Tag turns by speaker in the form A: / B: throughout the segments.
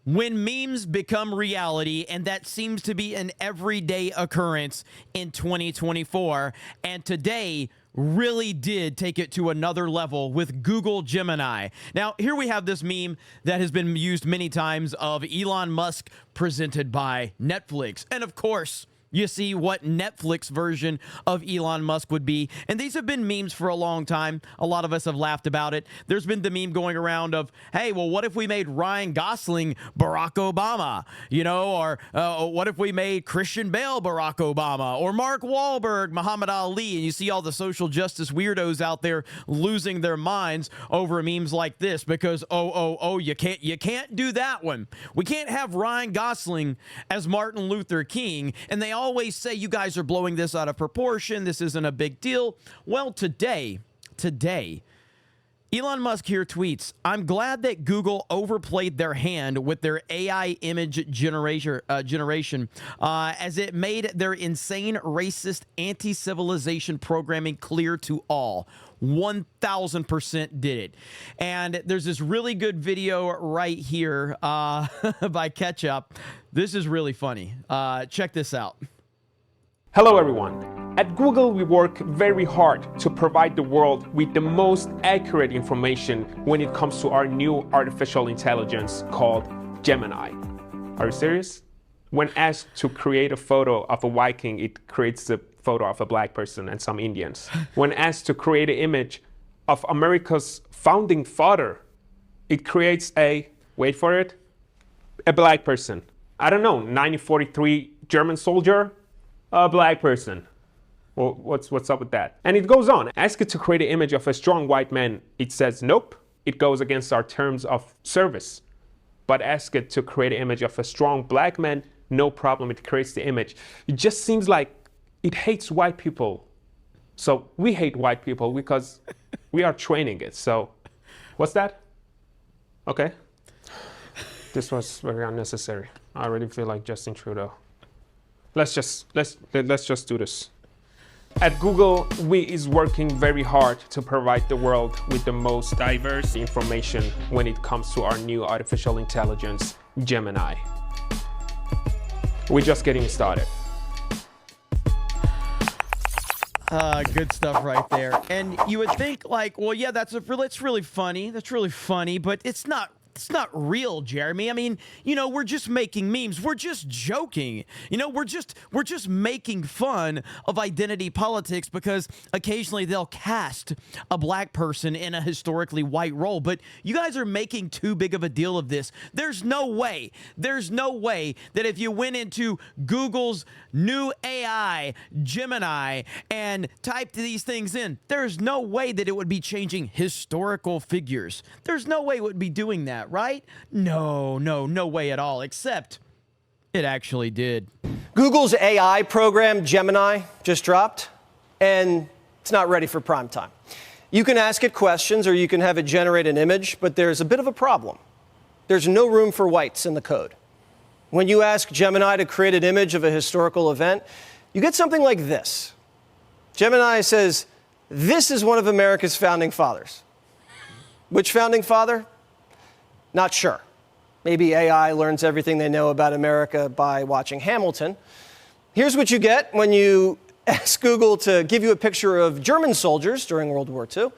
A: When memes become reality, and that seems to be an everyday occurrence in 2024, and today really did take it to another level with Google Gemini. Now, here we have this meme that has been used many times of Elon Musk presented by Netflix. And of course, you see what Netflix version of Elon Musk would be. And these have been memes for a long time. A lot of us have laughed about it. There's been the meme going around of, hey, well, what if we made Ryan Gosling Barack Obama? You know, or what if we made Christian Bale Barack Obama? Or Mark Wahlberg, Muhammad Ali? And you see all the social justice weirdos out there losing their minds over memes like this because, you can't do that one. We can't have Ryan Gosling as Martin Luther King. And they always say you guys are blowing this out of proportion. This isn't a big deal. Well, today, Elon Musk here tweets, I'm glad that Google overplayed their hand with their AI image generation as it made their insane, racist, anti-civilization programming clear to all. 1000% did it. And there's this really good video right here by Ketchup. This is really funny. Check this out.
B: Hello everyone. At Google, we work very hard to provide the world with the most accurate information when it comes to our new artificial intelligence called Gemini. Are you serious? When asked to create a photo of a Viking, it creates a photo of a black person and some Indians. When asked to create an image of America's founding father, it creates wait for it, a black person. I don't know, 1943 German soldier, a black person. Well, what's up with that? And it goes on. Ask it to create an image of a strong white man. It says, nope, it goes against our terms of service. But ask it to create an image of a strong black man, no problem, it creates the image. It just seems like it hates white people. So we hate white people because we are training it. So what's that? Okay. This was very unnecessary. I already feel like Justin Trudeau. Let's just do this. At Google, we is working very hard to provide the world with the most diverse information when it comes to our new artificial intelligence, Gemini. We're just getting started.
A: Good stuff right there. And you would think like, well, yeah, that's really funny. That's really funny, but it's not real, Jeremy. I mean, you know, we're just making memes. We're just joking. You know, we're just making fun of identity politics because occasionally they'll cast a black person in a historically white role. But you guys are making too big of a deal of this. There's no way that if you went into Google's new AI, Gemini, and typed these things in, there's no way that it would be changing historical figures. There's no way it would be doing that. Right? No way at all, except it actually did.
C: Google's AI program, Gemini, just dropped, and it's not ready for prime time. You can ask it questions or you can have it generate an image, but there's a bit of a problem. There's no room for whites in the code. When you ask Gemini to create an image of a historical event, you get something like this. Gemini says, this is one of America's founding fathers. Which founding father? Not sure. Maybe AI learns everything they know about America by watching Hamilton. Here's what you get when you ask Google to give you a picture of German soldiers during World War II.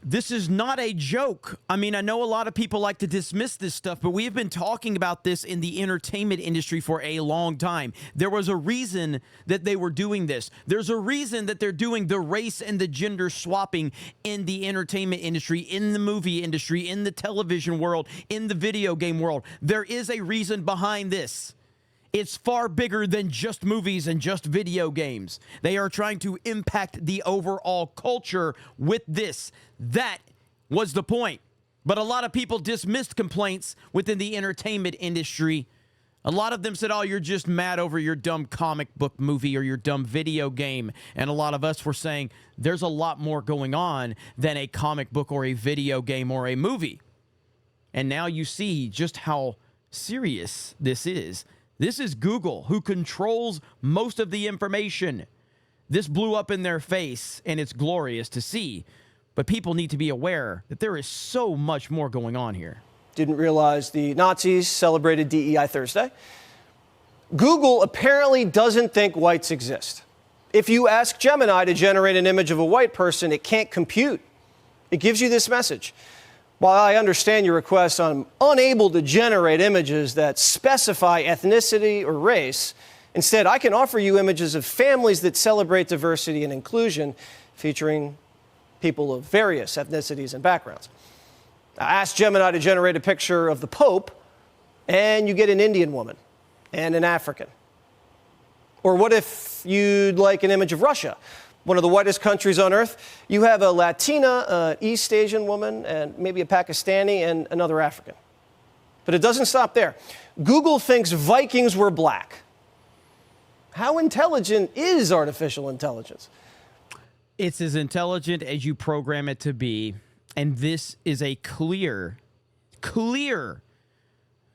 A: This is not a joke. I mean, I know a lot of people like to dismiss this stuff, but we have been talking about this in the entertainment industry for a long time. There was a reason that they were doing this. There's a reason that they're doing the race and the gender swapping in the entertainment industry, in the movie industry, in the television world, in the video game world. There is a reason behind this. It's far bigger than just movies and just video games. They are trying to impact the overall culture with this. That was the point. But a lot of people dismissed complaints within the entertainment industry. A lot of them said, oh, you're just mad over your dumb comic book movie or your dumb video game. And a lot of us were saying there's a lot more going on than a comic book or a video game or a movie. And now you see just how serious this is. This is Google, who controls most of the information. This blew up in their face, and it's glorious to see. But people need to be aware that there is so much more going on here.
C: Didn't realize the Nazis celebrated DEI Thursday. Google apparently doesn't think whites exist. If you ask Gemini to generate an image of a white person, it can't compute. It gives you this message. While I understand your request, I'm unable to generate images that specify ethnicity or race. Instead, I can offer you images of families that celebrate diversity and inclusion, featuring people of various ethnicities and backgrounds. I asked Gemini to generate a picture of the Pope, and you get an Indian woman and an African. Or what if you'd like an image of Russia, one of the whitest countries on earth? You have a Latina, East Asian woman, and maybe a Pakistani, and another African. But it doesn't stop there. Google thinks Vikings were black. How intelligent is artificial intelligence?
A: It's as intelligent as you program it to be. And this is a clear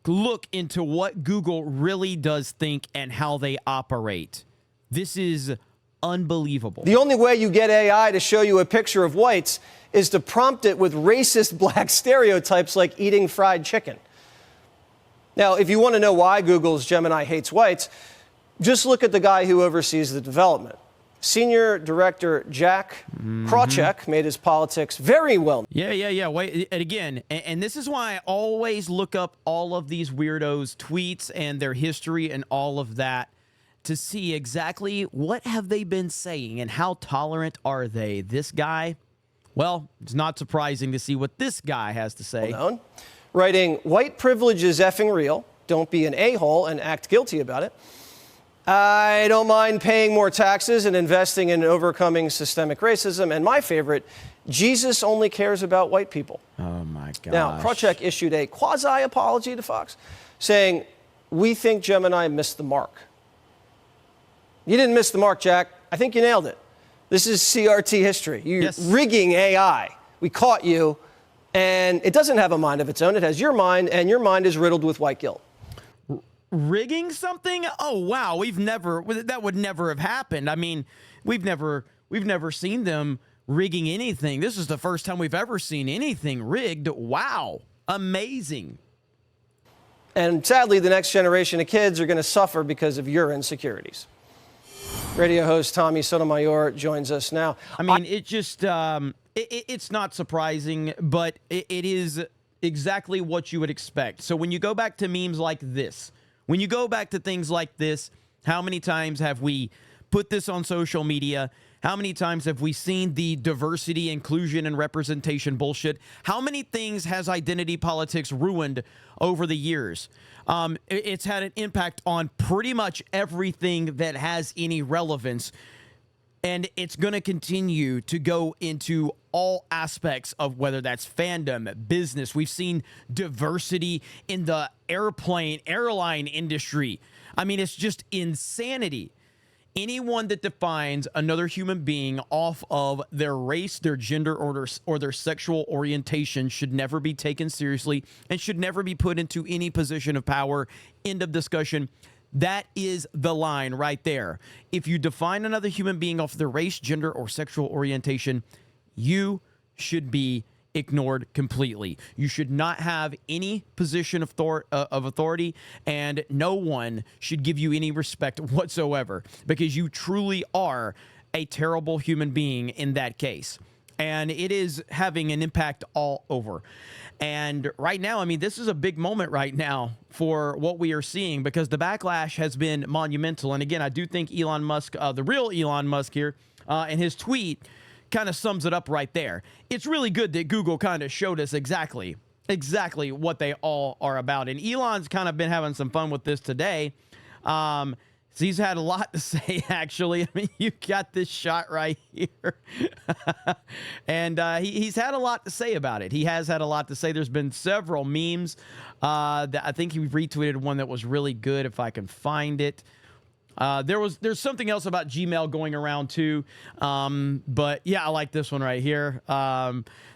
A: look into what Google really does think and how they operate. This is unbelievable.
C: The only way you get AI to show you a picture of whites is to prompt it with racist black stereotypes like eating fried chicken. Now, if you want to know why Google's Gemini hates whites, just look at the guy who oversees the development. Senior Director Jack Krawczyk made his politics very well.
A: Yeah. Wait, and again, and this is why I always look up all of these weirdos' tweets and their history and all of that to see exactly what have they been saying and how tolerant are they. This guy, well, it's not surprising to see what this guy has to say.
C: Well-known, writing, "White privilege is effing real. Don't be an a-hole and act guilty about it. I don't mind paying more taxes and investing in overcoming systemic racism. And my favorite, Jesus only cares about white people."
A: Oh, my gosh.
C: Now, Krawczyk issued a quasi-apology to Fox, saying, "We think Gemini missed the mark." You didn't miss the mark, Jack. I think you nailed it. This is CRT history. You're rigging AI. We caught you. And it doesn't have a mind of its own. It has your mind, and your mind is riddled with white guilt.
A: Rigging something? Oh wow, that would never have happened. I mean, we've never seen them rigging anything. This is the first time we've ever seen anything rigged. Wow, amazing.
C: And sadly, the next generation of kids are going to suffer because of your insecurities. Radio host Tommy Sotomayor joins us now.
A: I mean, it's not surprising, but it is exactly what you would expect. So when you go back to memes like this, when you go back to things like this, how many times have we put this on social media? How many times have we seen the diversity, inclusion, and representation bullshit? How many things has identity politics ruined over the years? It's had an impact on pretty much everything that has any relevance. And it's going to continue to go into all aspects of whether that's fandom, business. We've seen diversity in the airline industry. I mean, it's just insanity. Anyone that defines another human being off of their race, their gender, or their sexual orientation should never be taken seriously and should never be put into any position of power. End of discussion. That is the line right there. If you define another human being off their race, gender, or sexual orientation, you should be ignored completely. You should not have any position of authority, and no one should give you any respect whatsoever, because you truly are a terrible human being in that case. And it is having an impact all over. And right now, I mean, this is a big moment right now for what we are seeing, because the backlash has been monumental. And again, I do think Elon Musk, the real Elon Musk here, and his tweet kind of sums it up right there. It's really good that Google kind of showed us exactly what they all are about. And Elon's kind of been having some fun with this today. So he's had a lot to say, actually. I mean, you got this shot right here. And he's had a lot to say about it. He has had a lot to say. There's been several memes. That I think he retweeted one that was really good, if I can find it. There's something else about Gmail going around too. But yeah, I like this one right here.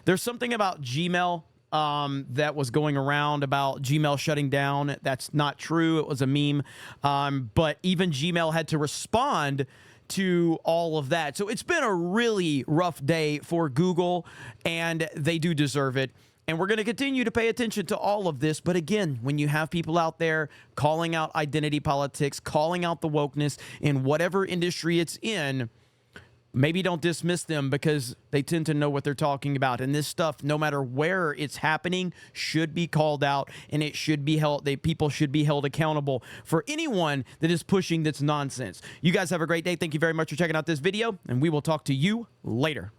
A: There's something about Gmail that was going around about Gmail shutting down. That's not true. It was a meme. But even Gmail had to respond to all of that. So it's been a really rough day for Google, and they do deserve it. And we're going to continue to pay attention to all of this. But again, when you have people out there calling out identity politics, calling out the wokeness in whatever industry it's in, maybe don't dismiss them because they tend to know what they're talking about. And this stuff, no matter where it's happening, should be called out, and it should be held. People should be held accountable for anyone that is pushing this nonsense. You guys have a great day. Thank you very much for checking out this video, and we will talk to you later.